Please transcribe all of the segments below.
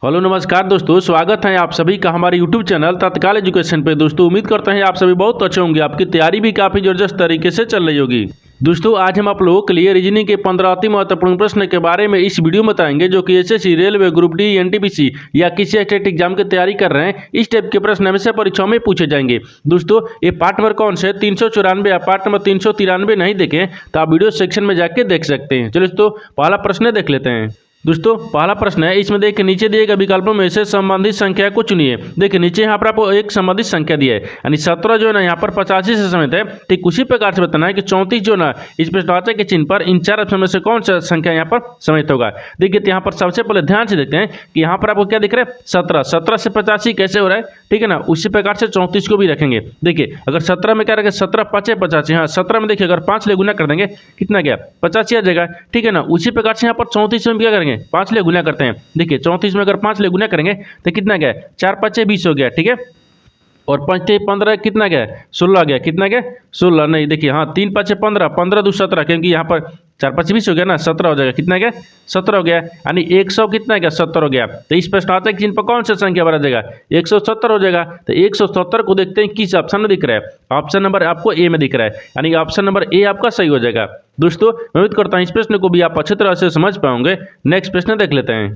Hello नमस्कार दोस्तों, स्वागत है आप सभी का हमारे यूट्यूब चैनल तत्काल एजुकेशन पे। दोस्तों उम्मीद करते हैं आप सभी बहुत अच्छे होंगे, आपकी तैयारी भी काफ़ी ज़बरदस्त तरीके से चल रही होगी। दोस्तों आज हम आप लोगों के लिए रीजनिंग के 15 अति महत्वपूर्ण प्रश्न के बारे में इस वीडियो में बताएंगे, जो कि SSC, railway, group D, NTPC या किसी स्टेट एग्जाम की तैयारी कर रहे हैं। इस टाइप के प्रश्न हमेशा परीक्षाओं में पूछे जाएंगे। दोस्तों ये पार्ट नंबर कौन से 394 या पार्ट नंबर 393 नहीं देखें तो आप वीडियो सेक्शन में जाके देख सकते हैं। चलिए दोस्तों पहला प्रश्न देख लेते हैं। दोस्तों पहला प्रश्न है, इसमें देखिए नीचे दिए गए विकल्पों में से संबंधित संख्या को चुनिए। देखिए नीचे यहाँ पर आपको एक संबंधित संख्या दी है, यानी 17 जो है ना यहाँ पर 85 से समित है। ठीक उसी प्रकार से बताना है कि 34 जो ना इस प्रश्नवाचक के चिन्ह पर इन चार ऑप्शन में से कौन सा संख्या यहाँ पर समित होगा। देखिए यहाँ पर सबसे पहले ध्यान से देखते हैं कि यहाँ पर आपको क्या दिख रहा है, 17 से 85 कैसे हो रहा है। ठीक है ना, उसी प्रकार से 34 को भी रखेंगे। देखिए अगर 17 में क्या रखेंगे, 17 5 85। हाँ 17 में देखिए अगर 5 ले गुना कर देंगे कितना गया, 85 आ जाएगा। ठीक है ना, उसी प्रकार से यहाँ पर 34 में क्या करेंगे, 5 ले गुना करते हैं। देखिए 34 में अगर 5 ले गुना करेंगे तो कितना गया, 4 5 20 हो गया। ठीक है, और 5 15 कितना गया, 16 गया। कितना गया, 16 नहीं, देखिए हाँ 3 5 15, 15 2 17, क्योंकि यहाँ पर 4 5 20 हो गया ना, 17 हो जाएगा। कितना गया, 17 हो गया, यानी 100 कितना गया, 70 हो गया। तो इस प्रश्नार्थक चिन्ह पर कौन सा संख्या भरा जाएगा, 170 हो जाएगा। तो 170 को देखते हैं किस ऑप्शन में दिख रहा है। ऑप्शन नंबर आपको ए में दिख रहा है, यानी ऑप्शन नंबर ए आपका सही हो जाएगा। दोस्तों मैं उम्मीद करता हूँ इस प्रश्न को भी आप अच्छी तरह से समझ पाओगे। नेक्स्ट प्रश्न देख लेते हैं।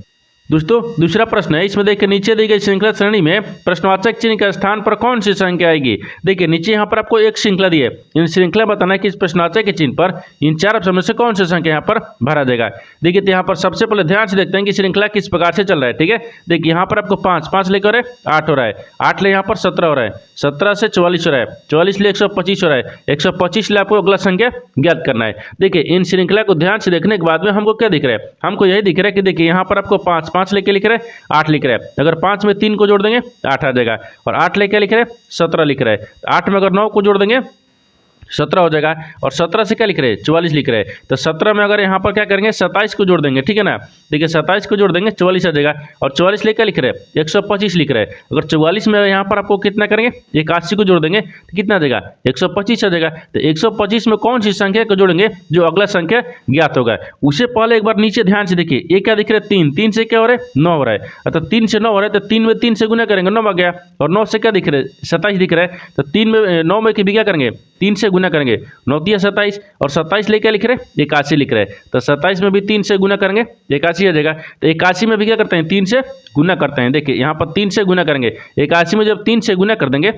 दोस्तों दूसरा प्रश्न है, इसमें देखिए नीचे दी गई श्रृंखला श्रेणी में प्रश्नवाचक चिन्ह के स्थान पर कौन सी संख्या आएगी। देखिए नीचे यहाँ पर आपको एक श्रृंखला दी है, इन श्रृंखला बताना है कि इस प्रश्नवाचक के चिन्ह पर इन चार ऑप्शन में से कौन सी संख्या यहाँ पर भरा जाएगा। देखिए तो यहाँ पर सबसे पहले ध्यान से देखते हैं कि श्रृंखला किस प्रकार से चल रहा है। ठीक है, देखिए यहाँ पर आपको 5 लेकर 8 हो रहा है, 8 ले यहाँ पर 17 हो रहा है, 17 से 44 हो रहा है, 44 ले 125 हो रहा है, 125 ले आपको अगला संख्या ज्ञात करना है। देखिए इन श्रृंखला को ध्यान से देखने के बाद में हमको क्या दिख रहा है, हमको यही दिख रहा है कि देखिए यहाँ पर आपको 5 लेके लिख रहे हैं, 8 लिख रहे हैं। अगर 5 में 3 को जोड़ देंगे 8 आ जाएगा, और 8 लेके लिख रहे हैं 17 लिख रहे हैं। 8 में अगर 9 को जोड़ देंगे 17 हो जाएगा, और 17 से क्या लिख रहे हैं, 44 लिख रहे हैं। तो 17 में अगर यहाँ पर क्या करेंगे, 27 को जोड़ देंगे। ठीक है ना, देखिए 27 को जोड़ देंगे 44 आ जाएगा, और 44 लेकर लिख रहे हैं 125 लिख रहे हैं। अगर 44 में यहाँ पर आपको कितना करेंगे, 81 को जोड़ देंगे तो कितना आ जाएगा, 125 आ जाएगा। तो 125 में कौन सी संख्या को जोड़ेंगे, जो अगला संख्या ज्ञात होगा। उससे पहले एक बार नीचे ध्यान से देखिए, ये क्या दिख रहा है, 3 से क्या हो रहा है, 9 हो रहा है। तो 3 से 9 हो रहा है, तो 3 में 3 से गुना करेंगे 9 आ गया, और 9 से क्या दिख रहा है, 27 दिख रहा है। तो 3 में 9 में भी क्या करेंगे, 3 से गुना करेंगे, 9 दिया 27, और 27 लेके लिख रहे हैं 81 लिख रहे हैं। तो 27 में भी 3 से गुना करेंगे 81 आ जाएगा। तो 81 में भी क्या करते हैं, 3 से गुना करते हैं। देखिए यहाँ पर 3 से गुना करेंगे, 81 में जब 3 से गुना कर देंगे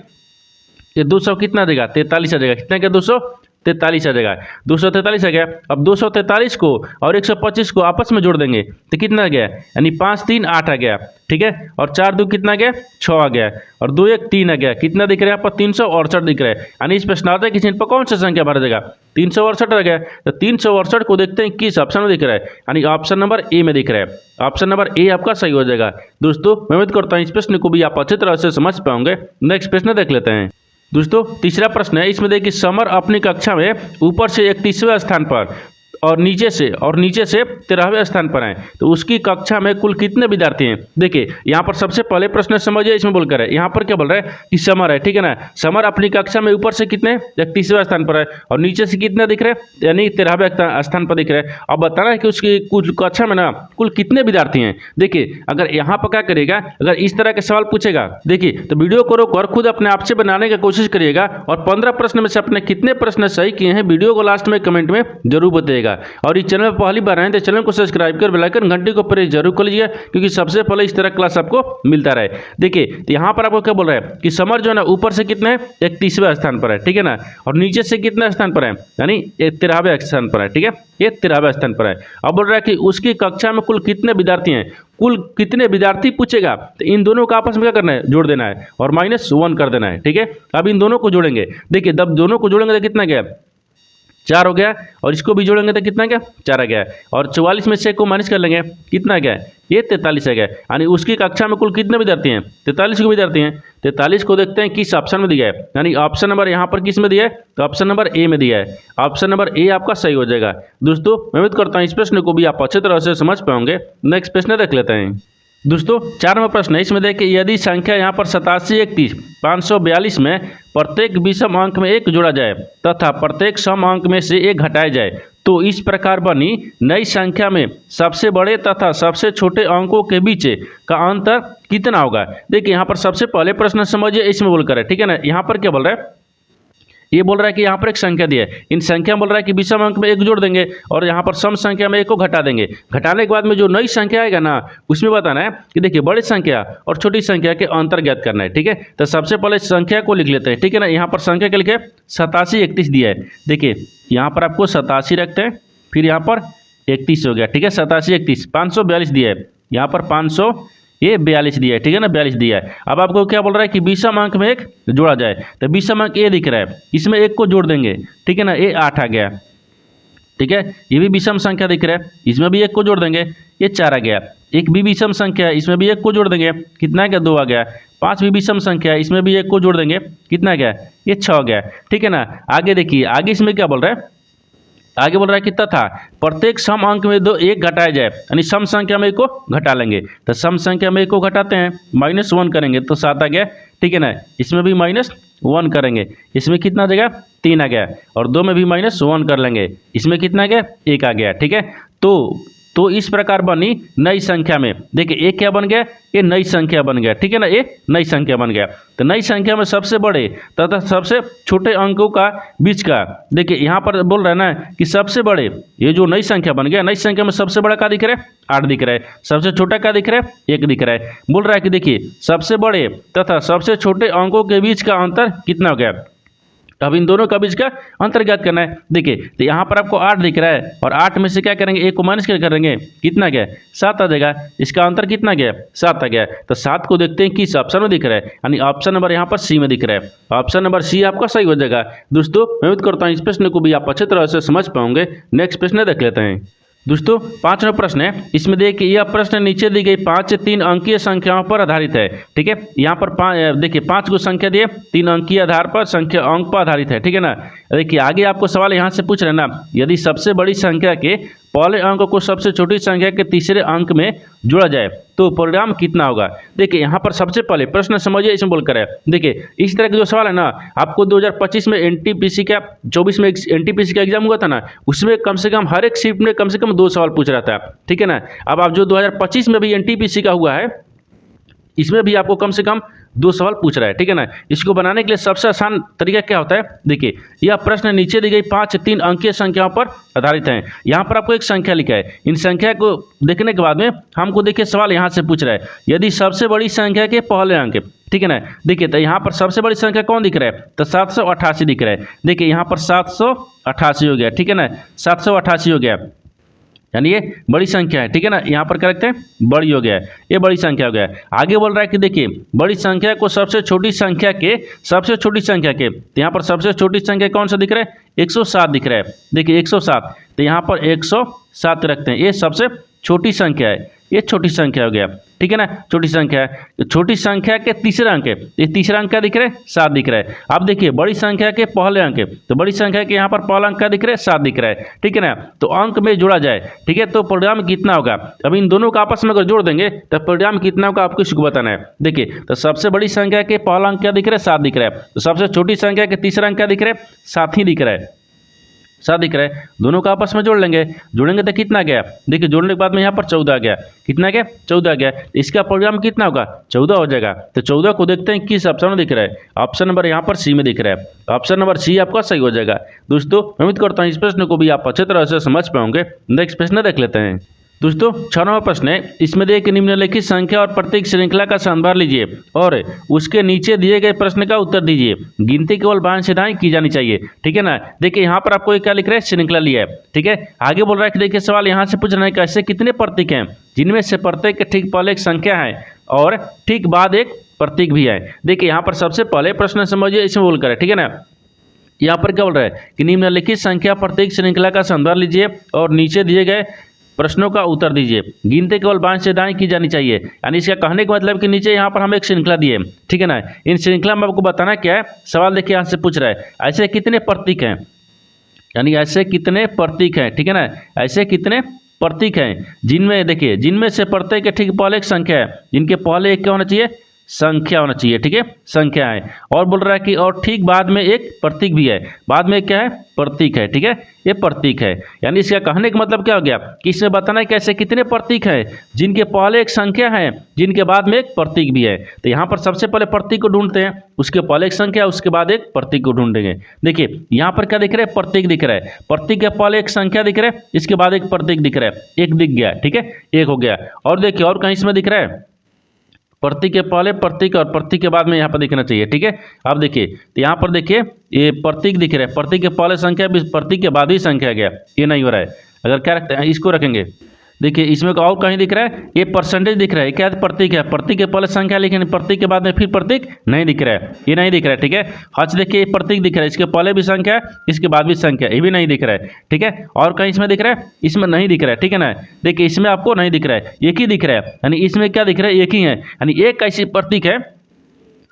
ये 200 कितना देगा, 43 आ जाएगा। कितना क्या, 243 आ जाएगा, 243 आ गया। अब 243 को और 125 को आपस में जोड़ देंगे तो कितना आ गया, यानी 5 3 8 आ गया। ठीक है, और 4 2 कितना गया, 6 आ गया, और 2 1 3 आ गया। कितना दिख रहा है आपको, 368 दिख रहा है। यानी इस प्रश्नार्थक के चिन्ह पर कौन सा संख्या भरा जाएगा, 368 आ गया। तो 368 को देखते हैं किस ऑप्शन में दिख रहा है, यानी ऑप्शन नंबर ए में दिख रहा है। ऑप्शन नंबर ए आपका सही हो जाएगा। दोस्तों मैं उम्मीद करता हूँ इस प्रश्न को भी आप अच्छी तरह से समझ पाओगे। नेक्स्ट प्रश्न देख लेते हैं। दोस्तों तीसरा प्रश्न है, इसमें देखिए समर अपनी कक्षा में ऊपर से 31वें स्थान पर और नीचे से 13वें स्थान पर है, तो उसकी कक्षा में कुल कितने विद्यार्थी हैं। देखिए यहाँ पर सबसे पहले प्रश्न समझिए, इसमें बोल कर है, यहाँ पर क्या बोल रहा है कि समर है। ठीक है ना, समर अपनी कक्षा में ऊपर से कितने 31वें स्थान पर है, और नीचे से कितने दिख रहे हैं, यानी 13वें स्थान पर दिख रहे हैं। अब बताना है कि उसकी कुल कक्षा में ना कुल कितने विद्यार्थी हैं। देखिए अगर यहाँ पर क्या करिएगा, अगर इस तरह के सवाल पूछेगा, देखिए तो वीडियो को रोक और खुद अपने आप से बनाने की कोशिश करिएगा, और 15 प्रश्न में से अपने कितने प्रश्न सही किए हैं वीडियो को लास्ट में कमेंट में जरूर बताइएगा। और इस चैनल पर पहली बार आए तो चैनल को सब्सक्राइब कर बेल आइकन घंटी को प्रेस जरूर कर लीजिए, क्योंकि सबसे पहले इस तरह क्लास आपको मिलता रहे। देखिए तो यहाँ पर आपको क्या बोल रहा है कि समर जो है ना ऊपर से कितने 31वें स्थान पर है। ठीक है ना, और नीचे से कितना स्थान पर है, यानी 13वें स्थान पर है। ठीक है, ये 13वें स्थान पर है। अब बोल रहा है कि उसकी कक्षा में कुल कितने विद्यार्थी हैं, कुल कितने विद्यार्थी पूछेगा, तो इन दोनों का आपस में क्या करना है, जोड़ देना है, और -1 कर देना है। ठीक है, अब इन दोनों को जोड़ेंगे। देखिए जब दोनों को जोड़ेंगे तो कितना गया, 4 हो गया, और इसको भी जोड़ेंगे तो कितना गया, 4 आ गया, और 44 में से को माइनस कर लेंगे कितना गया, ये 43 आ गया। यानी उसकी कक्षा में कुल कितने विद्यार्थी हैं, 43 को विद्यार्थी हैं। 43 को देखते हैं किस ऑप्शन में दिया है, यानी ऑप्शन नंबर यहाँ पर किस में दिया है, तो ऑप्शन नंबर ए में दिया है। ऑप्शन नंबर ए आपका सही हो जाएगा। दोस्तों मैं उम्मीद करता हूँ इस प्रश्न को भी आप अच्छी तरह से समझ पाओगे। नेक्स्ट प्रश्न देख लेते हैं। दोस्तों 4 नंबर प्रश्न है, इसमें देखिए यदि संख्या यहाँ पर 87 31 542 में प्रत्येक विषम अंक में 1 जोड़ा जाए तथा प्रत्येक सम अंक में से 1 घटाया जाए तो इस प्रकार बनी नई संख्या में सबसे बड़े तथा सबसे छोटे अंकों के बीच का अंतर कितना होगा। देखिए यहाँ पर सबसे पहले प्रश्न समझिए, इसमें बोलकर है, ठीक है ना। यहाँ पर क्या बोल रहा है, ये बोल रहा है कि यहाँ पर एक संख्या दी है, इन संख्या में बोल रहा है कि विषम अंक में एक जोड़ देंगे और यहाँ पर सम संख्या में एक को घटा देंगे। घटाने के बाद में जो नई संख्या आएगा ना, उसमें बताना है कि देखिए बड़ी संख्या और छोटी संख्या के अंतर ज्ञात करना है, ठीक है। तो सबसे पहले संख्या को लिख लेते हैं, ठीक है ना। यहाँ पर संख्या के लिखे 87 31 दिया है। देखिए यहाँ पर आपको 87 रखते हैं, फिर यहाँ पर 31 हो गया, ठीक है। 87 31 542 दिया है, यहाँ पर 500 ये 42 दिया है, ठीक है ना, 42 दिया है। अब आपको क्या बोल रहा है कि विषम अंक में एक जोड़ा जाए, तो विषम अंक ये दिख रहा है, इसमें एक को जोड़ देंगे, ठीक है ना, ये 8 आ गया, ठीक है। ये भी विषम संख्या दिख रहा है, इसमें भी एक को जोड़ देंगे, ये 4 आ गया। एक भी विषम संख्या है, इसमें भी एक को जोड़ देंगे, कितना आ गया, 2 आ गया। 5 भी विषम संख्या है, इसमें भी एक को जोड़ देंगे, कितना आ गया, ये 6 आ गया, ठीक है ना। आगे देखिए, आगे इसमें क्या बोल रहा है, आगे बोल रहा है कि तथा प्रत्येक सम अंक में दो एक घटाया जाए, यानी सम संख्या में एक को घटा लेंगे। तो सम संख्या में एक को घटाते हैं, -1 करेंगे तो 7 आ गया, ठीक है ना। इसमें भी -1 करेंगे, इसमें कितना आ जाएगा, 3 आ गया। और 2 में भी -1 कर लेंगे, इसमें कितना आ गया, 1 आ गया, ठीक है। तो इस प्रकार बनी नई संख्या में, देखिए एक क्या बन गया, ये नई संख्या बन गया, ठीक है ना, ये नई संख्या बन गया। तो नई संख्या में सबसे बड़े तथा सबसे छोटे अंकों का बीच का, देखिए यहाँ पर बोल रहा है ना कि सबसे बड़े, ये जो नई संख्या बन गया, नई संख्या में सबसे बड़ा क्या दिख रहा है, 8 दिख रहा है। सबसे छोटा क्या दिख रहा है, 1 दिख रहा है। बोल रहा है कि देखिए सबसे बड़े तथा सबसे छोटे अंकों के बीच का अंतर कितना हो गया। अब इन दोनों का बीच का अंतर ज्ञात करना है। देखिए तो यहाँ पर आपको 8 दिख रहा है और 8 में से क्या करेंगे, 1 को माइनस करेंगे, कितना गया, 7 आ जाएगा। इसका अंतर कितना गया, 7 आ गया। तो 7 को देखते हैं किस ऑप्शन में दिख रहा है, यानी ऑप्शन नंबर यहाँ पर सी में दिख रहा है। ऑप्शन नंबर सी आपका सही हो जाएगा। दोस्तों मैं उम्मीद करता हूँ इस प्रश्न को भी आप अच्छे तरह से समझ पाओगे। नेक्स्ट प्रश्न देख लेते हैं। दोस्तों 5वां प्रश्न है, इसमें देखिए यह प्रश्न नीचे दी गई 5 3 अंकीय संख्याओं पर आधारित है, ठीक है। यहाँ पर देखिए 5 को संख्या दिए, 3 अंकीय आधार पर संख्या अंक पर आधारित है, ठीक है ना। देखिए आगे आपको सवाल यहाँ से पूछ रहे ना, यदि सबसे बड़ी संख्या के पहले अंक को सबसे छोटी संख्या के तीसरे अंक में जोड़ा जाए तो परिणाम कितना होगा। देखिए यहाँ पर सबसे पहले प्रश्न समझिए, इसमें बोलकर है, देखिए इस तरह के जो सवाल है ना, आपको 2025 में एनटीपीसी का 24 में एनटीपीसी का एग्जाम हुआ था ना, उसमें कम से कम हर एक शिफ्ट में कम से कम 2 सवाल पूछ रहा था, ठीक है ना। अब आप जो 2025 में भी एनटीपीसी का हुआ है, इसमें भी आपको कम से कम 2 सवाल पूछ रहा है, ठीक है ना। इसको बनाने के लिए सबसे आसान तरीका क्या होता है, देखिए यह प्रश्न नीचे दी गई 5 3 अंकीय संख्याओं पर आधारित है। यहाँ पर आपको एक संख्या लिखा है, इन संख्या को देखने के बाद में हमको देखिए सवाल यहाँ से पूछ रहा है, यदि सबसे बड़ी संख्या के पहले अंक, ठीक है ना। देखिए तो यहाँ पर सबसे बड़ी संख्या कौन दिख रहा है, तो 788 दिख रहा है। देखिए यहाँ पर 788 हो गया, ठीक है ना, 788 हो गया, यानी ये बड़ी संख्या है, ठीक है ना। यहाँ पर क्या रखते हैं, बड़ी हो गया है, ये बड़ी संख्या हो गया है। आगे बोल रहा है कि देखिए बड़ी संख्या को सबसे छोटी संख्या के तो यहाँ पर सबसे छोटी संख्या कौन सा दिख रहा है, 107 दिख रहा है। देखिए 107, तो यहाँ पर 107 रखते हैं, ये सबसे छोटी संख्या है, ये छोटी संख्या हो गया, ठीक है ना, छोटी संख्या है। तो छोटी संख्या के तीसरा अंक है, ये तीसरा अंक क्या दिख रहा है, 7 दिख रहा है। अब देखिए बड़ी संख्या के पहले अंक है, तो बड़ी संख्या के यहाँ पर पहला अंक क्या दिख रहा है, 7 दिख रहा है, ठीक है ना। तो अंक में जोड़ा जाए, ठीक है, तो परिणाम कितना होगा। अब इन दोनों का आपस में अगर जोड़ देंगे तो परिणाम कितना होगा आपको इसको बताना है। देखिए तो सबसे बड़ी संख्या के पहला अंक क्या दिख रहा है, 7 दिख रहा है। तो सबसे छोटी संख्या के तीसरा अंक क्या दिख रहा है, 7 ही दिख रहा है, 7 दिख रहा है। दोनों का आपस में जोड़ लेंगे, जोड़ेंगे तो कितना गया, देखिए जोड़ने के बाद में यहाँ पर 14 आ गया, कितना गया, 14 आ गया। इसका परिणाम कितना होगा, 14 हो जाएगा। तो 14 को देखते हैं किस ऑप्शन में दिख रहा है, ऑप्शन नंबर यहाँ पर सी में दिख रहा है। ऑप्शन नंबर सी आपका सही हो जाएगा। दोस्तों मैं उम्मीद करता हूँ इस प्रश्न को भी आप अच्छे तरह से समझ पाओगे। नेक्स्ट प्रश्न देख लेते हैं। दोस्तों 6वां प्रश्न है, इसमें देखिए निम्नलिखित संख्या और प्रतीक श्रृंखला का संभार लीजिए और उसके नीचे दिए गए प्रश्न का उत्तर दीजिए। गिनती केवल बाएं से दाएं की जानी चाहिए, ठीक है ना। देखिए यहाँ पर आपको एक क्या लिख रहा है, श्रृंखला लिया है, ठीक है। आगे बोल रहा है कि देखिए सवाल यहाँ से पूछ रहा है कि ऐसे कितने प्रतीक हैं जिनमें से प्रत्येक के ठीक पहले एक संख्या है और ठीक बाद एक प्रतीक भी है। देखिए यहाँ पर सबसे पहले प्रश्न समझिए, इसमें बोल कर है, ठीक है ना। यहाँ पर क्या बोल रहा है कि निम्नलिखित संख्या प्रतीक श्रृंखला का संभार लीजिए और नीचे दिए गए प्रश्नों का उत्तर दीजिए। गिनती केवल बाएं से दाएं की जानी चाहिए, यानी इसका कहने का मतलब कि नीचे यहाँ पर हम एक श्रृंखला दिए, ठीक है ना। इन श्रृंखला में आपको बताना क्या है, सवाल देखिए यहाँ से पूछ रहा है ऐसे कितने प्रतीक हैं, यानी ऐसे कितने प्रतीक हैं, ठीक है ना, ऐसे कितने प्रतीक हैं जिनमें देखिए जिनमें से प्रत्येक के ठीक पहले एक संख्या है, जिनके पहले एक क्या होना चाहिए, संख्या होना चाहिए, ठीक है, संख्या है। और बोल रहा है कि और ठीक बाद में एक प्रतीक भी है, बाद में क्या है, प्रतीक है, ठीक है, ये प्रतीक है। यानी इसका कहने का मतलब क्या हो गया कि इसमें बताना है कैसे कितने प्रतीक हैं जिनके पहले एक संख्या है, जिनके बाद में एक प्रतीक भी है। तो यहाँ पर सबसे पहले प्रतीक को ढूंढते हैं, उसके पहले एक संख्या, उसके बाद एक प्रतीक को ढूंढेंगे। देखिए यहाँ पर क्या दिख रहा है, प्रतीक दिख रहा है, प्रतीक के पहले एक संख्या दिख रहा है, इसके बाद एक प्रतीक दिख रहा है, एक दिख गया, ठीक है, एक हो गया। और देखिए और कहीं इसमें दिख रहा है, प्रतीक के पहले प्रतीक और प्रतीक के बाद में यहाँ पर दिखना चाहिए, ठीक है। अब देखिए तो यहाँ पर देखिए ये प्रतीक दिख रहा है, प्रतीक के पहले संख्या भी प्रतीक के बाद ही संख्या गया, ये नहीं हो रहा है। अगर क्या रखते हैं, इसको रखेंगे, देखिए इसमें और कहीं दिख रहा है, ये परसेंटेज दिख रहा है, क्या प्रतीक है, प्रतीक के पहले संख्या, लेकिन प्रतीक के बाद में फिर प्रतीक नहीं दिख रहा है, ये नहीं दिख रहा है, ठीक है। हज देखिए प्रतीक दिख रहा है, इसके पहले भी संख्या है, इसके बाद भी संख्या, ये भी नहीं दिख रहा है, ठीक है। और कहीं इसमें दिख रहा है, इसमें नहीं दिख रहा है, ठीक है ना। देखिए इसमें आपको नहीं दिख रहा है, एक ही दिख रहा है, यानी इसमें क्या दिख रहा है, एक ही है, यानी एक ऐसी प्रतीक है,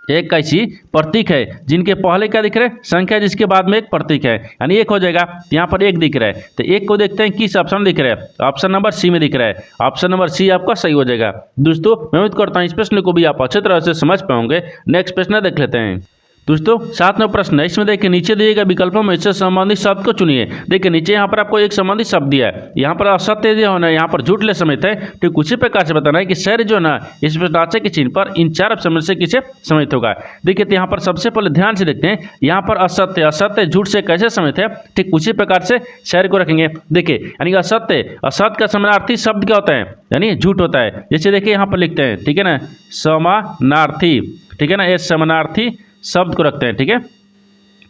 एक ऐसी प्रतीक है जिनके पहले क्या दिख रहा है, संख्या, जिसके बाद में एक प्रतीक है, यानी एक हो जाएगा। तो यहाँ पर एक दिख रहा है, तो एक को देखते हैं किस ऑप्शन दिख रहा है, ऑप्शन नंबर सी में दिख रहा है, ऑप्शन नंबर सी आपका सही हो जाएगा। दोस्तों मैं उम्मीद करता हूँ इस प्रश्न को भी आप अच्छे तरह से समझ पाओगे। नेक्स्ट प्रश्न देख लेते हैं। दोस्तों 7वां प्रश्न है, इसमें देखिए नीचे दिए गए विकल्पों में इससे संबंधित शब्द को चुनिए। देखिए नीचे यहाँ पर आपको एक संबंधित शब्द दिया है, यहाँ पर असत्य जो है ना, यहाँ पर झूठ ले समेत है, तो उसी प्रकार से बताना है कि शहर जो है ना इस प्रश्नार्थ के चिन्ह पर इन 4 ऑप्शन में से किसे समेत होगा। देखिए तो यहाँ पर सबसे पहले ध्यान से देखते हैं, यहाँ पर असत्य, असत्य झूठ से कैसे समेत है, ठीक उसी प्रकार से शहर को रखेंगे। देखिए यानी असत्य, असत्य का समानार्थी शब्द क्या होता है, यानी झूठ होता है। जैसे देखिए यहाँ पर लिखते हैं, ठीक है ना, समानार्थी, ठीक है ना, ये समानार्थी शब्द को रखते हैं, ठीक है,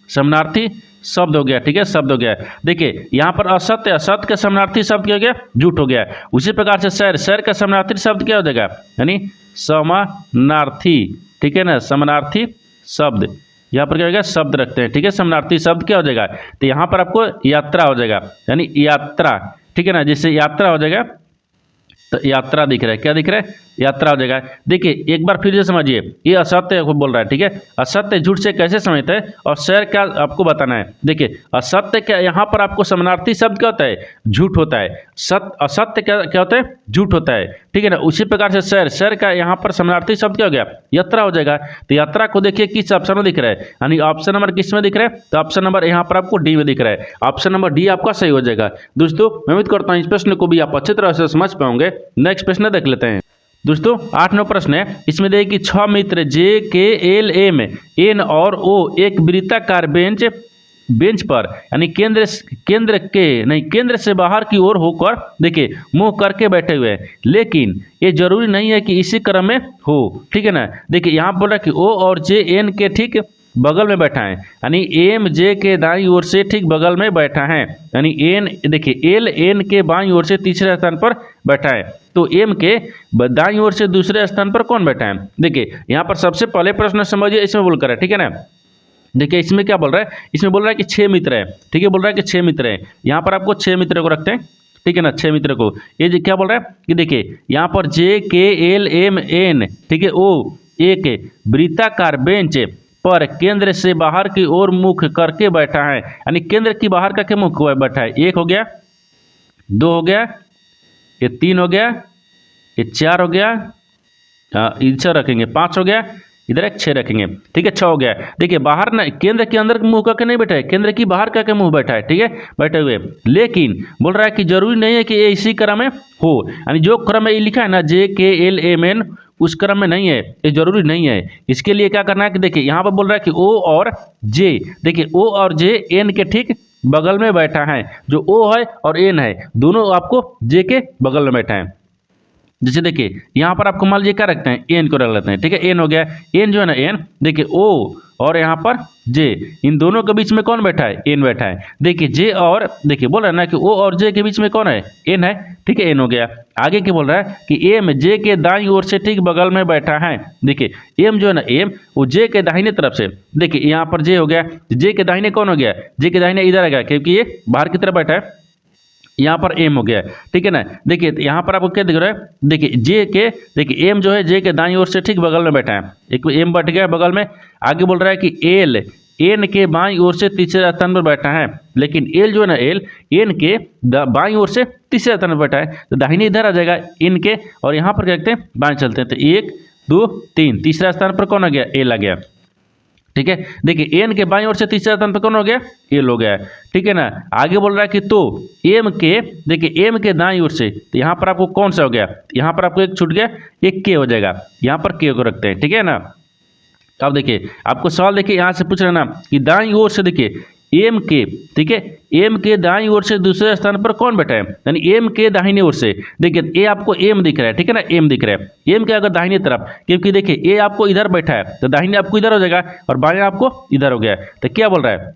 समानार्थी शब्द हो गया, ठीक है, शब्द हो गया। देखिए यहाँ पर असत्य, असत्य का समानार्थी शब्द क्या हो गया, झूठ हो गया। उसी प्रकार से शहर, शहर का समानार्थी शब्द क्या हो जाएगा, यानी समानार्थी, ठीक है ना, समानार्थी शब्द, यहाँ पर क्या हो गया, शब्द रखते हैं, ठीक है, समानार्थी शब्द क्या हो जाएगा, तो यहाँ पर आपको यात्रा हो जाएगा, यानी यात्रा, ठीक है ना, जैसे यात्रा हो जाएगा, तो यात्रा दिख रहा है, क्या दिख रहा है, यात्रा हो जाएगा। देखिए एक बार फिर से समझिए, ये असत्य को बोल रहा है, ठीक है, असत्य झूठ से कैसे समेत है, और शहर क्या आपको बताना है। देखिए असत्य क्या, यहाँ पर आपको समानार्थी शब्द क्या होता है, झूठ होता है, असत्य क्या क्या होता है, झूठ होता है, ठीक है ना। उसी प्रकार से शहर, शहर का यहाँ पर समानार्थी शब्द क्या हो गया, यात्रा हो जाएगा। तो यात्रा को देखिए किस ऑप्शन में दिख रहा है, यानी ऑप्शन नंबर किस में दिख रहा है, तो ऑप्शन नंबर यहाँ पर आपको डी में दिख रहा है, ऑप्शन नंबर डी आपका सही हो जाएगा। दोस्तों मैं उम्मीद करता हूँ इस प्रश्न को भी आप अच्छी तरह से समझ पाओगे। नेक्स्ट प्रश्न देख लेते हैं। दोस्तों 8वां प्रश्न है, इसमें देखिए कि 6 मित्र जे के एल एम एन और ओ एक वृत्ताकार बेंच पर, यानी केंद्र से बाहर की ओर होकर देखिए मुंह करके बैठे हुए हैं, लेकिन ये जरूरी नहीं है कि इसी क्रम में हो, ठीक है ना। देखिए यहाँ बोल रहा है कि ओ और जे एन के ठीक बगल में बैठा है, यानी एम जे के दाईं ओर से ठीक बगल में बैठा है, यानी एन, देखिए एल एन के बाईं ओर से तीसरे स्थान पर बैठा है, तो एम के दाईं ओर से दूसरे स्थान पर कौन बैठा है। देखिए यहाँ पर सबसे पहले प्रश्न समझिए, इसमें बोल कर है, ठीक है ना। देखिए इसमें क्या बोल रहा है, इसमें बोल रहा है कि 6 मित्र है, ठीक है, बोल रहा है कि 6 मित्र है, यहाँ पर आपको 6 मित्र को रखते हैं, ठीक है ना, 6 मित्र को। ये क्या बोल रहा है कि देखिए यहाँ पर जे के एल एम एन, ठीक है, ओ एक वृत्ताकार बेंच पर केंद्र से बाहर की ओर मुख करके बैठा है, यानी केंद्र की बाहर करके मुख बैठा है। 1 हो गया, 2 हो गया, ये 3 हो गया, ये 4 हो गया, इधर रखेंगे 5 हो गया, इधर एक 6 रखेंगे, ठीक है, 6 हो गया। देखिए बाहर ना, केंद्र के अंदर मुंह करके नहीं बैठा है, केंद्र की बाहर करके मुंह बैठा है, ठीक है, बैठे हुए। लेकिन बोल रहा है कि जरूरी नहीं है कि ये इसी क्रम में हो, यानी जो क्रम में ये लिखा है ना जे के एल एम एन, उस क्रम में नहीं है, ये जरूरी नहीं है। इसके लिए क्या करना है कि देखिए यहाँ पर बोल रहा है कि ओ और जे, देखिए ओ और जे एन के ठीक बगल में बैठा है, जो ओ है और एन है दोनों आपको जे के बगल में बैठा है। जैसे देखिए यहाँ पर आपको मान लीजिए क्या रखते हैं, एन को रख लेते हैं, ठीक है, एन हो गया, एन जो है ना, एन देखिए ओ और यहाँ पर जे, इन दोनों के बीच में कौन बैठा है, एन बैठा है। देखिए जे और, देखिए बोल रहा है ना कि ओ और जे के बीच में कौन है, एन है, ठीक है, एन हो गया। आगे क्या बोल रहा है कि एम जे के दाईं ओर से ठीक बगल में बैठा है। देखिए एम जो है ना, एम वो जे के दाहिने तरफ से, देखिए यहाँ पर जे हो गया, जे के दाहिने कौन हो गया, जे के दाहिने इधर आ गया, क्योंकि ये बाहर की तरफ बैठा है, यहाँ पर एम हो गया, ठीक है ना। देखिए यहाँ पर आपको क्या दिख रहा है, देखिए जे के, देखिए एम जो है जे के दाईं ओर से ठीक बगल में बैठा है, एक एम बैठ गया बगल में। आगे बोल रहा है कि एल एन के बाईं ओर से तीसरे स्थान पर बैठा है, लेकिन एल जो है ना, एल एन के बाईं ओर से तीसरे स्थान पर बैठा है, तो दाहिने इधर आ जाएगा एन के, और यहाँ पर क्या करते हैं, बाएं चलते हैं, तो 1 2 3, तीसरा स्थान पर कौन आ गया, एल आ गया। ठीक है, देखिए एन के बाईं ओर से तीसरा स्थान पर कौन हो गया, एल हो गया। ठीक है ना, आगे बोल रहा है कि तो एम के, देखिए एम के दाईं ओर से, तो यहाँ पर आपको कौन सा हो गया, यहाँ पर आपको एक छूट गया, एक के हो जाएगा, यहाँ पर के को रखते हैं। ठीक है ना, अब देखिए आपको सवाल देखिए यहाँ से पूछ रहे ना कि दाईं ओर से देखिए एम के, ठीक है, एम के दाईं ओर से दूसरे स्थान पर कौन बैठा है, यानी एम के दाहिने ओर से, देखिए ए आपको एम दिख रहा है। ठीक है ना, एम दिख रहा है, एम के अगर दाहिने तरफ, क्योंकि देखिए ए आपको इधर बैठा है तो दाहिने आपको इधर हो जाएगा और बाएं आपको इधर हो गया। तो क्या बोल रहा है,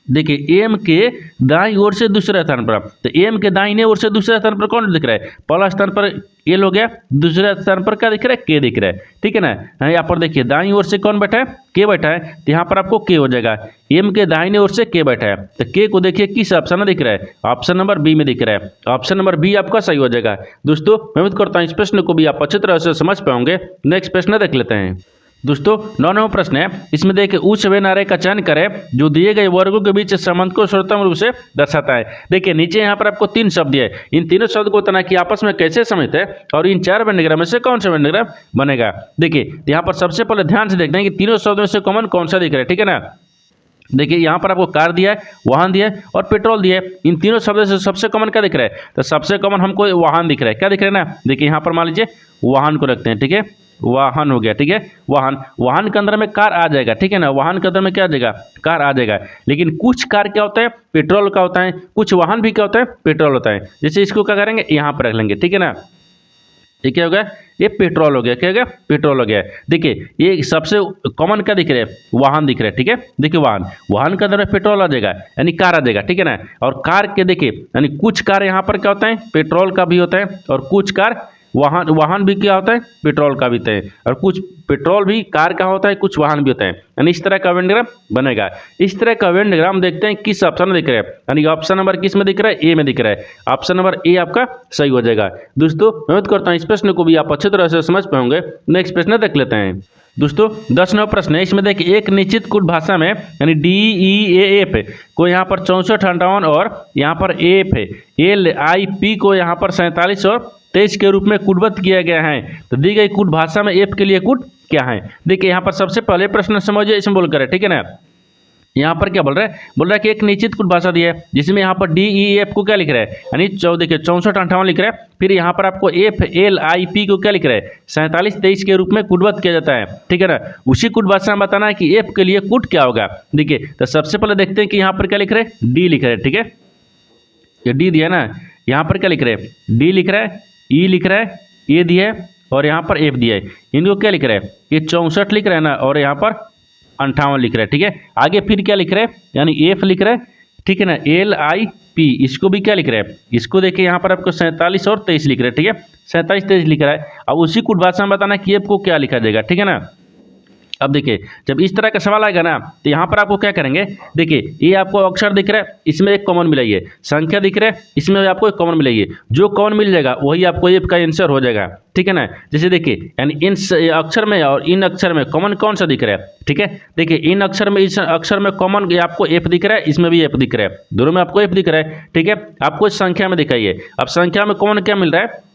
देखिए एम के दाईं ओर से दूसरे स्थान पर, तो एम के दाहिने ओर से दूसरे स्थान पर कौन दिख रहा है, पहला स्थान पर एल हो गया, दूसरे स्थान पर क्या दिख रहा है, के दिख रहा है। ठीक है ना, यहाँ पर देखिए दाईं ओर से कौन बैठा है, के बैठा है, तो यहाँ पर आपको के हो जाएगा, एम के दाहिने ओर से के बैठा है, तो के को देखिए किस ऑप्शन में दिख रहा है, ऑप्शन नंबर बी में दिख रहा है, ऑप्शन नंबर बी आपका सही हो जाएगा। दोस्तों मैं उम्मीद करता हूँ इस प्रश्न को भी आप अच्छी तरह से समझ पाओगे। नेक्स्ट प्रश्न देख लेते हैं। दोस्तों 9वां प्रश्न है, इसमें देखिए उच्च व नारे का चयन करें जो दिए गए वर्गों के बीच संबंध को सर्वोत्तम रूप से दर्शाता है। देखिए नीचे यहाँ पर आपको 3 शब्द है, इन तीनों शब्द को तना कि आपस में कैसे समझते हैं और इन 4 वेंडग्राम में से कौन सा वेंडग्राम बनेगा। देखिए यहाँ पर सबसे पहले ध्यान से देखते हैं कि तीनों शब्दों में से कॉमन कौन सा दिख रहा है। ठीक है ना, देखिए यहाँ पर आपको कार दिया है, वाहन दिया है और पेट्रोल दिया है, इन तीनों शब्दों से सबसे कॉमन क्या दिख रहा है, तो सबसे कॉमन हमको वाहन दिख रहा है। क्या दिख रहा है ना, देखिए यहाँ पर मान लीजिए वाहन को रखते हैं। ठीक है, वाहन हो गया। ठीक है, वाहन, वाहन के अंदर में कार आ जाएगा। ठीक है ना, वाहन के अंदर में क्या आ जाएगा, कार आ जाएगा। लेकिन कुछ कार क्या होता है, पेट्रोल का होता है, कुछ वाहन भी क्या होता है, पेट्रोल होता है। जैसे इसको क्या करेंगे, यहाँ पर रख लेंगे। ठीक है ना, ये क्या हो गया, ये पेट्रोल हो गया। क्या हो गया, पेट्रोल हो गया। देखिए ये सबसे कॉमन क्या दिख रहा है, वाहन दिख रहा है। ठीक है, देखिए वाहन, वाहन के अंदर में पेट्रोल आ जाएगा यानी कार आ जाएगा। ठीक है ना, और कार के देखिए यानी कुछ कार यहाँ पर क्या होता है, पेट्रोल का भी होता है और कुछ कार वाहन, वाहन भी क्या होता है, पेट्रोल का भी होता है, और कुछ पेट्रोल भी कार का होता है, कुछ वाहन भी होता है। यानी इस तरह का वेंडग्राम बनेगा। इस तरह का वेंडग्राम देखते हैं किस ऑप्शन में दिख रहा है, यानी ऑप्शन नंबर किस में दिख रहा है, ए में दिख रहा है। ऑप्शन नंबर ए आपका सही हो जाएगा। दोस्तों मैं उम्मीद करता हूँ इस प्रश्न को भी आप अच्छी तरह से समझ पाओगे। नेक्स्ट प्रश्न देख लेते हैं। दोस्तों 10वां प्रश्न है, इसमें देखिए एक निश्चित कुट भाषा में यानी DEAF को यहाँ पर 64, 58 और यहाँ पर LIP को यहाँ पर 47 और 23 के रूप में कूटबद्ध किया गया है। तो दी गई कूट भाषा में एफ के लिए कूट क्या है। देखिए यहाँ पर सबसे पहले प्रश्न समझिए, इसमें बोल कर है। ठीक है ना, यहाँ पर क्या बोल रहा है, बोल रहा है कि एक निश्चित कुट भाषा दी है जिसमें यहाँ पर DEF को क्या लिख रहा है, यानी 64, 58 लिख रहा है। फिर यहाँ पर आपको FLIP को क्या लिख रहा है, 47, 23 के रूप में कूटबद्ध किया जाता है। ठीक है ना, उसी कुट भाषा में बताना है कि एफ के लिए कूट क्या होगा। देखिए तो सबसे पहले देखते हैं कि यहाँ पर क्या लिख रहे हैं, डी लिख रहे हैं। ठीक है, ये डी दिया ना, यहाँ पर क्या लिख रहे हैं, डी लिख रहा है, ई लिख रहा है, ए दिया है और यहाँ पर एफ दिया है। इनको क्या लिख रहा है, ये 64 लिख रहा है ना और यहाँ पर 58 लिख रहा है। ठीक है, आगे फिर क्या लिख रहा है, यानी एफ लिख रहा है। ठीक है ना, LIP इसको भी क्या लिख रहा है, इसको देखिए यहाँ पर आपको 47 और 23 लिख रहा है। ठीक है, 47, 23 लिख रहा है। अब उसी कुट भाषा में बताना कि एफ को क्या लिखा जाएगा। ठीक है ना, अब देखिए जब इस तरह का सवाल आएगा ना तो यहाँ पर आपको क्या करेंगे, देखिए ये आपको अक्षर दिख रहा है, इसमें एक कॉमन मिलाइए, संख्या दिख रहा है, इसमें आपको एक कॉमन मिलाइए, जो कॉमन मिल जाएगा वही आपको एफ का आंसर हो जाएगा। ठीक है ना, जैसे देखिए यानी इन अक्षर में और इन अक्षर में कॉमन कौन सा दिख रहा है। ठीक है, देखिए इन अक्षर में, इस अक्षर में कॉमन आपको एफ दिख रहा है, इसमें भी एफ दिख रहा है, दोनों में आपको एफ दिख रहा है। ठीक है, आपको इस संख्या में दिखाइए, अब संख्या में कॉमन क्या मिल रहा है,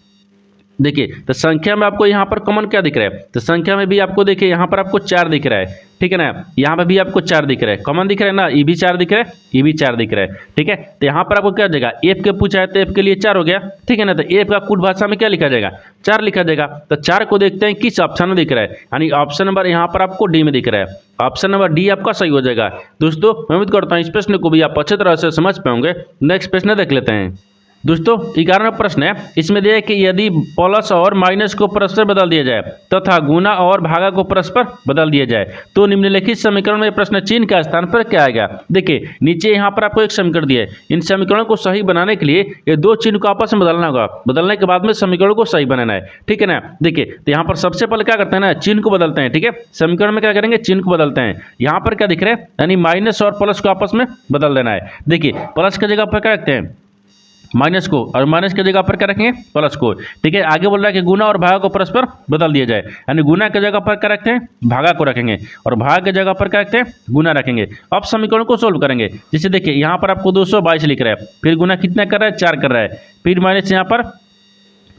देखिए तो संख्या में आपको यहाँ पर कॉमन क्या दिख रहा है, तो संख्या में भी आपको देखिए यहाँ पर आपको 4 दिख रहा है। ठीक है ना, यहाँ पर भी आपको 4 दिख रहा है, कॉमन दिख रहा है ना, ये भी 4 दिख रहा है, ये भी 4 दिख रहा है। ठीक है, तो यहाँ पर आपको क्या हो जाएगा, एफ के पूछा है तो एफ के लिए 4 हो गया। ठीक है ना, तो एफ का कुट भाषा में क्या लिखा जाएगा, 4 लिखा जाएगा। तो 4 को देखते हैं किस ऑप्शन में दिख रहा है, यानी ऑप्शन नंबर यहाँ पर आपको डी में दिख रहा है, ऑप्शन नंबर डी आपका सही हो जाएगा। दोस्तों मैं उम्मीद करता हूँ इस प्रश्न को भी आप अच्छी तरह से समझ पाओगे। नेक्स्ट प्रश्न देख लेते हैं। दोस्तों 11वां प्रश्न है, इसमें दिया है कि यदि प्लस और माइनस को परस्पर बदल दिया जाए तथा गुना और भागा को परस्पर बदल दिया जाए तो निम्नलिखित समीकरण में प्रश्न चिन्ह के स्थान पर क्या आएगा। देखिए नीचे यहाँ पर आपको एक समीकरण दिया है, इन समीकरणों को सही बनाने के लिए ये 2 चिन्ह को आपस में बदलना होगा, बदलने के बाद में समीकरण को सही बनाना है। ठीक है ना, देखिए तो यहाँ पर सबसे पहले क्या करते हैं ना, चिन्ह को बदलते हैं। ठीक है, समीकरण में क्या करेंगे, चिन्ह को बदलते हैं। यहाँ पर क्या दिख रहा है, यानी माइनस और प्लस को आपस में बदल देना है। देखिए प्लस की जगह पर क्या रखते हैं, माइनस को, और माइनस की जगह पर क्या रखेंगे, प्लस को। ठीक है, आगे बोल रहा है कि गुना और भागा को परस्पर बदल दिया जाए, यानी गुना की जगह पर क्या रखते हैं, भागा को रखेंगे, और भाग की जगह पर क्या रखते हैं, गुना रखेंगे। अब समीकरण को सोल्व करेंगे। जैसे देखिए यहाँ पर आपको 222 लिख रहा है, फिर गुना कितना कर रहा है, 4 कर रहा है, फिर माइनस यहाँ पर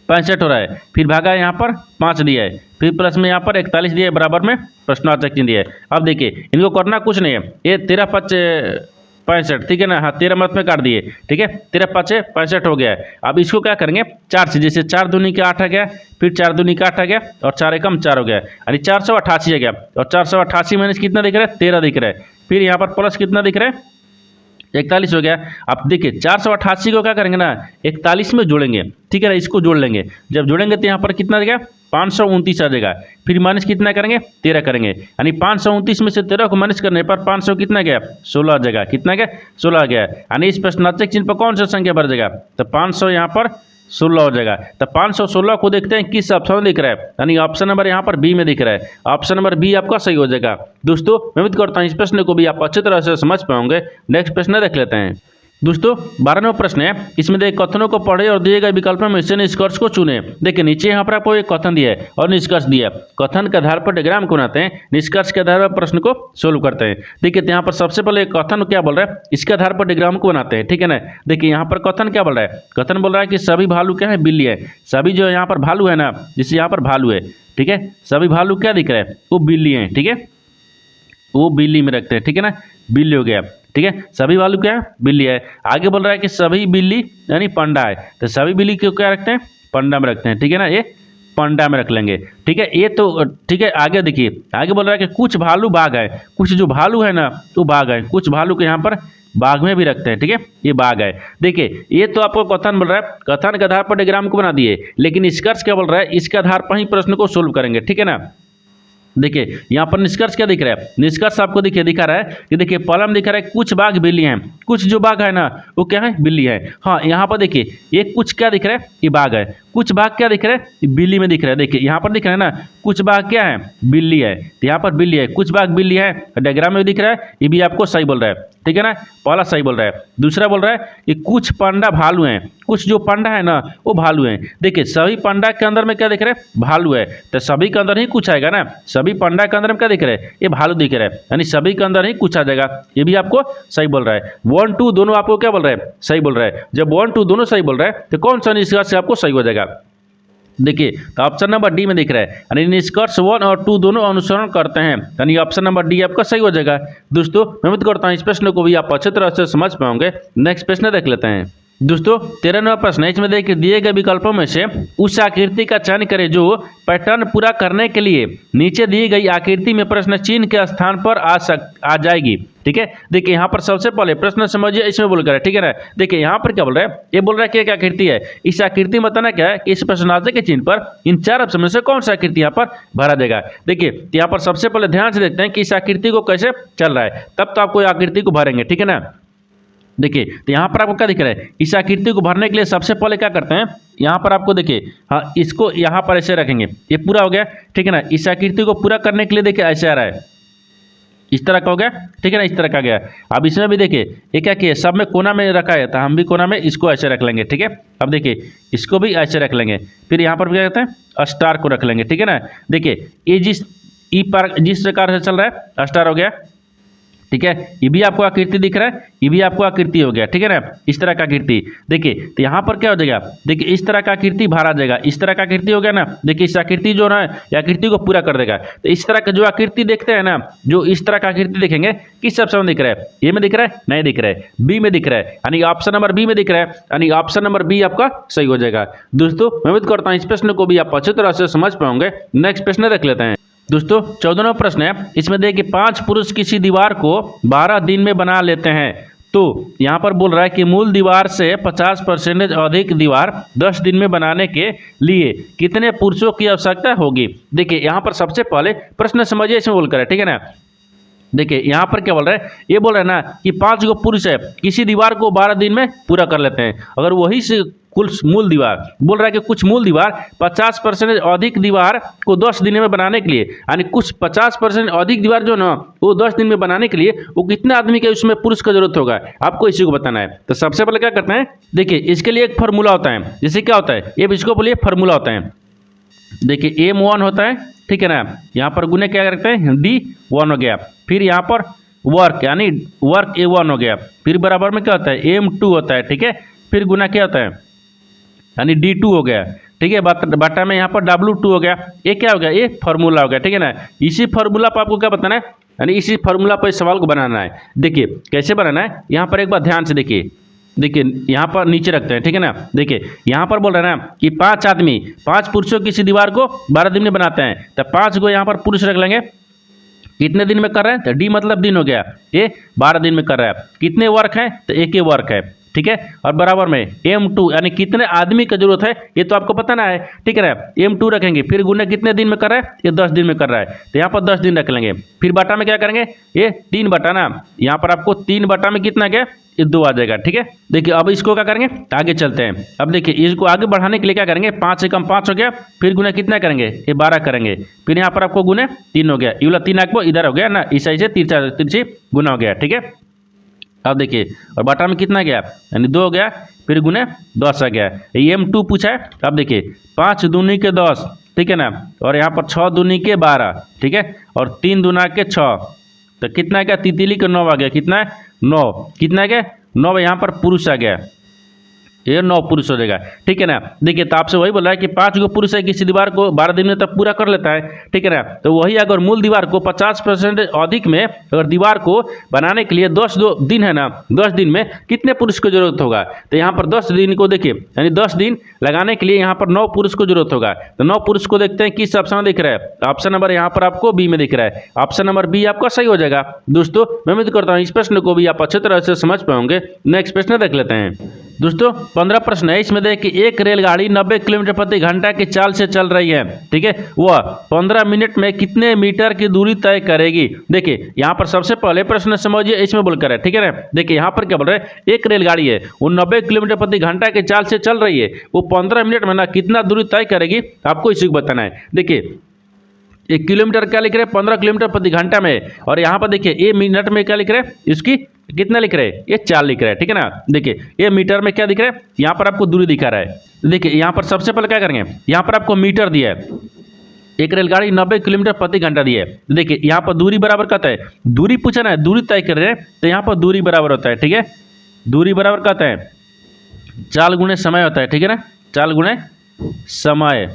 65 हो रहा है, फिर भागा है यहाँ पर 5 दिया है, फिर प्लस में यहाँ पर 41 दिया है, बराबर में प्रश्नार्थक चिन्ह दिया है। अब देखिए इनको करना कुछ नहीं है, ये 13 5 65, ठीक है ना, हाँ 13 मत में काट दिए, ठीक है, 13 5 65 हो गया है। अब इसको क्या करेंगे 4 से, जैसे 4 दूनी के 8 आ गया, फिर 4 दूनी का 8 आ गया और 4 एकम 4 हो गया, यानी 488 आ गया। और 488 माइनस कितना दिख रहा है 13 दिख रहा है, फिर यहाँ पर प्लस कितना दिख रहा है 41 हो गया। अब देखिए 488 को क्या करेंगे ना 41 में जोड़ेंगे, ठीक है ना, इसको जोड़ लेंगे, जब जोड़ेंगे तो यहाँ पर कितना देगा 529 आ जाएगा, फिर माइनस कितना करेंगे 13 करेंगे, यानी 529 में से 13 को माइनस करने पर 500 कितना गया 16 आ जाएगा, कितना गया 16 आ गया, यानी इस प्रश्नार्थक चिन्ह पर कौन सा संख्या बढ़ जाएगा तो 500 यहाँ पर 16 हो जाएगा। तो 516 को देखते हैं किस ऑप्शन में दिख रहा है, यानी ऑप्शन नंबर यहाँ पर बी में दिख रहा है, ऑप्शन नंबर बी आपका सही हो जाएगा। दोस्तों मैं उम्मीद करता हूँ इस प्रश्न को भी आप अच्छी तरह से समझ पाओगे। नेक्स्ट प्रश्न देख लेते हैं। दोस्तों 12वां प्रश्न है, इसमें देखिए कथनों को पढ़े और दिए गए विकल्पों में से निष्कर्ष को चुने। देखिए नीचे यहाँ पर आपको एक कथन दिया है और निष्कर्ष दिया है, कथन के आधार पर डायग्राम को बनाते हैं, निष्कर्ष के आधार पर प्रश्न को सोल्व करते हैं। देखिए यहाँ पर सबसे पहले कथन क्या बोल रहा है, इसके आधार पर डायग्राम को बनाते हैं, ठीक है ना। देखिए यहाँ पर कथन क्या बोल रहा है, कथन बोल रहा है कि सभी भालू क्या है बिल्ली है, सभी जो यहाँ पर भालू है ना, जैसे यहाँ पर भालू है, ठीक है, सभी भालू क्या दिख रहा है वो बिल्ली है, ठीक है, वो बिल्ली में रखते हैं, ठीक है ना, बिल्ली हो गया, ठीक है, सभी भालू क्या है बिल्ली है। आगे बोल रहा है कि सभी बिल्ली यानी पंडा है, तो सभी बिल्ली को क्या रखते हैं पंडा में रखते हैं, ठीक है ना, ये पंडा में रख लेंगे, ठीक है, ये तो ठीक है। आगे देखिए आगे बोल रहा है कि कुछ भालू बाघ है, कुछ जो भालू है ना वो बाघ है, कुछ भालू के यहाँ पर बाघ में भी रखते हैं, ठीक है, ये बाघ है। देखिए ये तो आपको कथन बोल रहा है, कथन के आधार पर डायग्राम को बना दिए, लेकिन निष्कर्ष क्या बोल रहा है, इसके आधार पर ही प्रश्न को सोल्व करेंगे, ठीक है ना। देखिए यहाँ पर निष्कर्ष क्या दिख रहा है, निष्कर्ष आपको देखिए दिखा रहा है कि देखिए पहला में दिखा रहा है कुछ बाघ बिल्ली हैं, कुछ जो बाघ है ना वो क्या है बिल्ली है। हाँ यहाँ पर देखिए ये कुछ क्या दिख रहा है ये बाघ है, कुछ बाघ क्या दिख रहा है ये बिल्ली में दिख रहा है। देखिए यहाँ पर दिख रहा है ना कुछ बाघ क्या है बिल्ली है, तो यहाँ पर बिल्ली है, कुछ बाघ बिल्ली है, डायग्राम में दिख रहा है, ये भी आपको सही बोल रहा है, ठीक है ना, पहला सही बोल रहा है। दूसरा बोल रहा है कि कुछ पांडा भालू हैं, कुछ जो पांडा है ना वो भालू हैं। देखिए सभी पांडा के अंदर में क्या दिख रहा है भालू है, तो सभी के अंदर ही कुछ आएगा ना, सभी पांडा के अंदर में क्या दिख रहा है ये भालू दिख रहा है, यानी सभी के अंदर ही कुछ आ जाएगा, ये भी आपको सही बोल रहा है। 1 2 दोनों आपको क्या बोल रहा है सही बोल रहा है। जब 1 2 दोनों सही बोल रहा है तो कौन सा निष्कर्ष से आपको सही हो जाएगा, देखिए तो ऑप्शन नंबर डी में दिख रहा है, यानी निष्कर्ष 1 और 2 दोनों अनुसरण करते हैं, यानी ऑप्शन नंबर डी आपका सही हो जाएगा। दोस्तों मैं उम्मीद करता हूँ इस प्रश्न को भी आप अच्छी तरह से समझ पाओगे। नेक्स्ट प्रश्न देख लेते हैं। दोस्तों 13वां प्रश्न है, इसमें देखिए दिए गए विकल्पों में से उस आकृति का चयन करें जो पैटर्न पूरा करने के लिए नीचे दी गई आकृति में प्रश्न चिन्ह के स्थान पर आ जाएगी, ठीक है। देखिए यहाँ पर सबसे पहले प्रश्न समझिए, इसमें बोलकर है, ठीक है ना। देखिए यहाँ पर क्या बोल रहा है, ये बोल रहा है कि एक आकृति है, इस आकृति में बताना क्या है कि इस प्रश्नार्थक के चिन्ह पर इन 4 ऑप्शन में से कौन सा आकृति यहाँ पर भरा जाएगा। देखिए यहाँ पर सबसे पहले ध्यान से देखते हैं कि इस आकृति को कैसे चल रहा है, तब तो आपको आकृति को भरेंगे, ठीक है ना। देखिए तो यहाँ पर आपको क्या दिख रहा है, इस आकृति को भरने के लिए सबसे पहले क्या करते हैं, यहाँ पर आपको देखिए हाँ इसको यहाँ पर ऐसे रखेंगे, ये पूरा हो गया, ठीक है ना। इस आकृति को पूरा करने के लिए देखिए ऐसे आ रहा है, इस तरह का हो गया, ठीक है ना, इस तरह का गया। अब इसमें भी देखिए ये क्या किया, सब में कोना में रखा है, तो हम भी कोना में इसको ऐसे रख लेंगे, ठीक है। अब देखिए इसको भी ऐसे रख लेंगे, फिर यहाँ पर क्या कहते हैं स्टार को रख लेंगे, ठीक है ना। देखिए ये जिस प्रकार से चल रहा है स्टार हो गया, ठीक है, ये भी आपको आकृति दिख रहा है, ये भी आपको आकृति हो गया, ठीक है ना, इस तरह का आकृति। देखिए तो यहाँ पर क्या हो जाएगा, देखिए इस तरह का आकृति बाहर आ जाएगा, इस तरह का आकृति हो गया ना। देखिए इस आकृति जो ना ये आकृति को पूरा कर देगा, तो इस तरह का जो आकृति देखते हैं ना, जो इस तरह का आकृति देखेंगे किस ऑप्शन में दिख रहा है, ए में दिख रहा है नहीं दिख रहा है, बी में दिख रहा है, यानी ऑप्शन नंबर बी में दिख रहा है, यानी ऑप्शन नंबर बी आपका सही हो जाएगा। दोस्तों मैं उम्मीद करता हूँ इस प्रश्न को भी आप अच्छी तरह से समझ पाओगे। नेक्स्ट प्रश्न देख लेते हैं। दोस्तों 14वां प्रश्न है, इसमें देखिए 5 पुरुष किसी दीवार को 12 दिन में बना लेते हैं, तो यहाँ पर बोल रहा है कि मूल दीवार से 50% अधिक दीवार 10 दिन में बनाने के लिए कितने पुरुषों की आवश्यकता होगी। देखिए यहाँ पर सबसे पहले प्रश्न समझिए, इसमें बोलकर है, ठीक है ना। देखिए यहाँ पर क्या बोल रहा है, ये बोल रहा है ना कि 5 गो पुरुष है किसी दीवार को 12 दिन में पूरा कर लेते हैं। अगर वही से कुल मूल दीवार बोल रहा है कि कुछ मूल दीवार 50% अधिक दीवार को 10 दिन में बनाने के लिए, यानी कुछ 50% अधिक दीवार जो ना वो 10 दिन में बनाने के लिए वो कितने आदमी के उसमें पुरुष का जरूरत होगा, आपको इसी को बताना है। तो सबसे पहले क्या करते हैं, देखिए इसके लिए एक फार्मूला होता है, जैसे क्या होता है ये इसको बोलिए फार्मूला होता है। देखिए M1 होता है, ठीक है ना, यहाँ पर गुने क्या करते हैं D1 हो गया, फिर यहाँ पर वर्क यानी वर्क A1 हो गया, फिर बराबर में क्या होता है M2 होता है, ठीक है, फिर गुना क्या होता है यानी D2 हो गया, ठीक है, बटा में यहाँ पर W2 हो गया। ये क्या हो गया, ये फॉर्मूला हो गया, ठीक है ना। इसी फॉर्मूला पर आपको क्या बताना है, यानी इसी फॉर्मूला पर इस सवाल को बनाना है। देखिए कैसे बनाना है, यहाँ पर एक बार ध्यान से देखिए यहाँ पर नीचे रखते हैं, ठीक है ना। देखिए यहाँ पर बोल रहे हैं ना कि 5 आदमी 5 पुरुषों की किसी दीवार को 12 दिन में बनाते हैं, तो 5 को यहाँ पर पुरुष रख लेंगे। कितने दिन में कर रहे हैं, तो डी मतलब दिन हो गया, ये 12 दिन में कर रहा है। कितने वर्क हैं, तो एक ही वर्क है, ठीक है। और बराबर में M2 यानी कितने आदमी की जरूरत है, ये तो आपको पता ना है, ठीक है ना। M2 रखेंगे, फिर गुने कितने दिन में कर रहा है, ये 10 दिन में कर रहा है, तो यहाँ पर 10 दिन रख लेंगे। फिर बटा में क्या करेंगे, ये 3 बटा ना, यहाँ पर आपको 3 बटा में कितना गया, ये 2 आ जाएगा, ठीक है। देखिए अब इसको क्या करेंगे, आगे चलते हैं। अब देखिए इसको आगे बढ़ाने के लिए क्या करेंगे, 5 से कम 5 हो गया, फिर गुना कितना करेंगे, ये 12 करेंगे, फिर यहाँ पर आपको गुने 3 हो गया, ये वाला 3 आपको इधर हो गया ना, इस साइड से तिरछी गुना हो गया, ठीक है। अब देखिए और बटा में कितना गया, यानी 2 हो गया, फिर गुने 10 आ गया। ये M2 पूछा है। अब देखिए 5 दूनी के 10, ठीक है ना, और यहाँ पर 6 दूनी के 12, ठीक है, और 3 दूना के 6, तो कितना गया, तितली के 9 आ गया, कितना है 9, कितना गया 9, यहाँ पर पुरुष आ गया, ये 9 पुरुष हो जाएगा, ठीक है ना। देखिए तो आपसे वही बोल रहा है कि 5 गो पुरुष है, किसी दीवार को 12 दिन में तब पूरा कर लेता है, ठीक है ना। तो वही अगर मूल दीवार को 50% अधिक में अगर दीवार को बनाने के लिए 10 दिन है ना, 10 दिन में कितने पुरुष की जरूरत होगा, तो यहाँ पर 10 दिन को देखिए, यानी 10 दिन लगाने के लिए यहाँ पर 9 पुरुष को जरूरत होगा। तो 9 पुरुष को देखते हैं किस ऑप्शन में दिख रहा है, ऑप्शन नंबर यहाँ पर आपको बी में दिख रहा है, ऑप्शन नंबर बी आपका सही हो जाएगा। दोस्तों मैं उम्मीद करता हूँ इस प्रश्न को भी आप अच्छे तरह से समझ पाओगे। नेक्स्ट प्रश्न देख लेते हैं। दोस्तों 15 प्रश्न है, इसमें देख कि एक रेलगाड़ी 90 किलोमीटर प्रति घंटा की चाल से चल रही है, ठीक है, वह 15 मिनट में कितने मीटर की दूरी तय करेगी। देखिए यहाँ पर सबसे पहले प्रश्न समझिए, इसमें बोलकर है, ठीक है ना। देखिए यहाँ पर क्या बोल रहे हैं, एक रेलगाड़ी है वो 90 किलोमीटर प्रति घंटा की चाल से चल रही है, वो 15 मिनट में ना कितना दूरी तय करेगी, आपको इसी को बताना है। देखिए 1 किलोमीटर क्या लिख रहे हैं, 15 किलोमीटर प्रति घंटा में, और यहाँ पर देखिए ये मिनट में क्या लिख रहे हैं, इसकी कितना लिख रहे हैं, ये 4 लिख रहे हैं, ठीक है ना। देखिए ये मीटर में क्या दिख रहा है, यहाँ पर आपको दूरी दिखा रहा है। देखिए यहाँ पर सबसे पहले क्या करेंगे, यहाँ पर आपको मीटर दिया है, एक रेलगाड़ी 90 किलोमीटर प्रति घंटा दी है। देखिए यहाँ पर दूरी बराबर कहता है, दूरी पूछा ना, दूरी तय कर रहे हैं, तो यहाँ पर दूरी बराबर होता है, ठीक है, दूरी बराबर कहता है चाल गुणे समय होता है, ठीक है ना, चाल गुणे समय,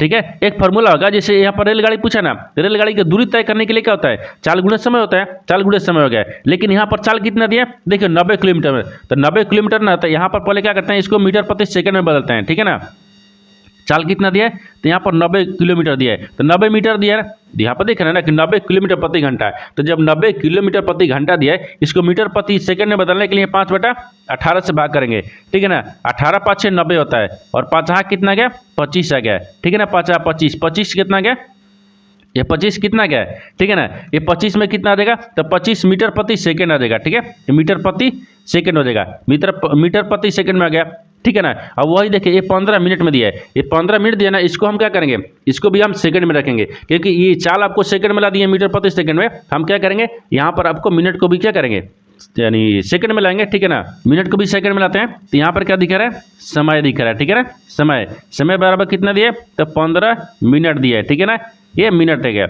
ठीक है। एक फॉर्मूला होगा, जैसे यहाँ पर रेलगाड़ी पूछा ना, रेलगाड़ी की दूरी तय करने के लिए क्या होता है, चाल गुणे समय होता है, चाल गुणे समय हो गया। लेकिन यहाँ पर चाल कितना दिया, देखिए 90 किलोमीटर में, तो 90 किलोमीटर ना, तो यहाँ पर पहले क्या करते हैं, इसको मीटर प्रति सेकंड में बदलते हैं, ठीक है ना। चाल कितना दिया है, तो यहाँ पर 90 किलोमीटर दिया है, तो 90 मीटर दिया है, यहाँ पर देख रहे हैं ना कि 90 किलोमीटर प्रति घंटा है। तो जब 90 किलोमीटर प्रति घंटा दिया है, इसको मीटर प्रति सेकंड में बदलने के लिए 5/18 से भाग करेंगे, ठीक है ना। 18 × 5 = 90 होता है, और 5 कितना गया, 25 आ गया, ठीक है ना। 5 × 25, 25 कितना गया, ये 25 कितना गया है, ठीक है ना। ये 25 में कितना आ जाएगा, तो 25 मीटर प्रति सेकंड आ जाएगा, ठीक है, ये मीटर प्रति सेकंड हो जाएगा, मीटर प्रति सेकंड में आ गया, ठीक है ना। अब वही देखिए ये 15 मिनट में दिया है, ये 15 मिनट दिया ना, इसको हम क्या करेंगे, इसको भी हम सेकंड में रखेंगे, क्योंकि ये चाल आपको सेकंड में ला दी है मीटर प्रति सेकंड में, हम क्या करेंगे यहाँ पर आपको मिनट को भी क्या करेंगे, यानी सेकंड में लाएंगे, ठीक है ना। मिनट को भी सेकंड में लाते हैं, तो यहाँ पर क्या दिखा रहा है, समय दिख रहा है, ठीक है ना। समय बराबर कितना दिया है, तो 15 मिनट दिया है, ठीक है ना, ये मिनट है क्या।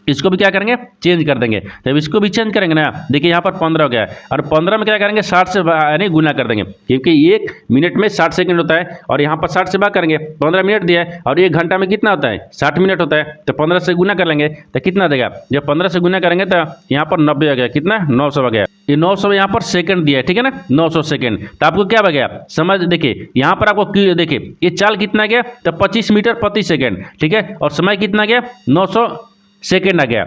इसको भी क्या करेंगे, चेंज कर देंगे, जब इसको भी चेंज करेंगे ना, देखिए यहाँ पर 15 हो गया, और 15 में क्या करेंगे, 60 से यानी गुना कर देंगे, क्योंकि 1 मिनट में 60 सेकंड होता है, और यहाँ पर 60 से भाग करेंगे, 15 मिनट दिया है, और 1 घंटा में कितना होता है, 60 मिनट होता है, तो 15 से गुना कर लेंगे, तो कितना देगा, जब 15 से गुना करेंगे तो यहाँ पर 90 आ गया, कितना 900 आ गया, ये 900 यहाँ पर सेकंड दिया है, ठीक है ना, 900 सेकंड। तो आपको क्या बन गया, समझ, देखिए यहाँ पर आपको देखिए ये चाल कितना गया, तो 25 मीटर प्रति सेकंड, ठीक है, और समय कितना गया, 900 सेकंड आ गया।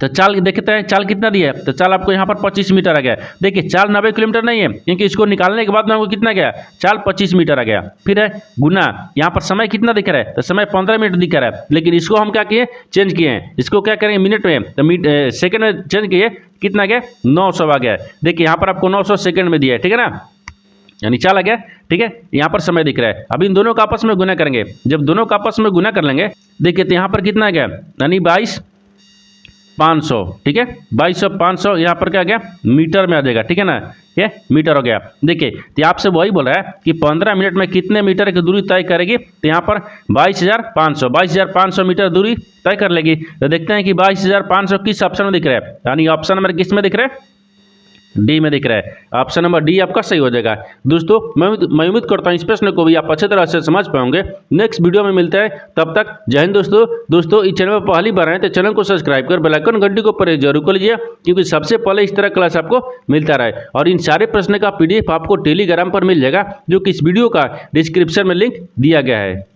तो चाल देखते हैं, चाल कितना दिया है, तो चाल आपको यहाँ पर 25 मीटर आ गया। देखिए चाल 90 किलोमीटर नहीं है, क्योंकि इसको निकालने के बाद में आपको कितना गया, चाल 25 मीटर आ गया। फिर है गुना, यहाँ पर समय कितना दिख रहा है, तो समय 15 मिनट दिख रहा है, लेकिन इसको हम क्या किए, चेंज किए हैं, इसको क्या करेंगे मिनट में, तो सेकंड में चेंज किए, कितना गया, 900 आ गया। देखिए यहाँ पर आपको 900 सेकंड में दिया है, ठीक है ना, यानी चाल आ गया, ठीक है। यहाँ पर समय दिख रहा है, अब इन दोनों का आपस में गुना करेंगे, जब दोनों का आपस में गुना कर लेंगे, देखिए तो यहाँ पर कितना आ गया, यानी 22,500, ठीक है, 22,500 यहाँ पर क्या आ गया, मीटर में आ जाएगा, ठीक है ना, ये मीटर हो गया। देखिए तो आपसे वही बोल रहा है कि 15 मिनट में कितने मीटर की दूरी तय करेगी, तो यहाँ पर 22,500 मीटर दूरी तय कर लेगी। तो देखते हैं कि 22,500 किस ऑप्शन में दिख रहा है, यानी ऑप्शन नंबर किस में दिख रहा है, डी में दिख रहा है। ऑप्शन नंबर डी आपका सही हो जाएगा। दोस्तों मैं उम्मीद करता हूँ इस प्रश्न को भी आप अच्छे तरह से समझ पाओगे। नेक्स्ट वीडियो में मिलते हैं, तब तक जय हिंद। दोस्तों इस चैनल पर पहली बार आए तो चैनल को सब्सक्राइब कर बेल आइकन घंटी को प्रेस जरूर कर लीजिए, क्योंकि सबसे पहले इस तरह क्लास आपको मिलता रहे। और इन सारे प्रश्न का PDF आपको टेलीग्राम पर मिल जाएगा, जो कि इस वीडियो का डिस्क्रिप्शन में लिंक दिया गया है।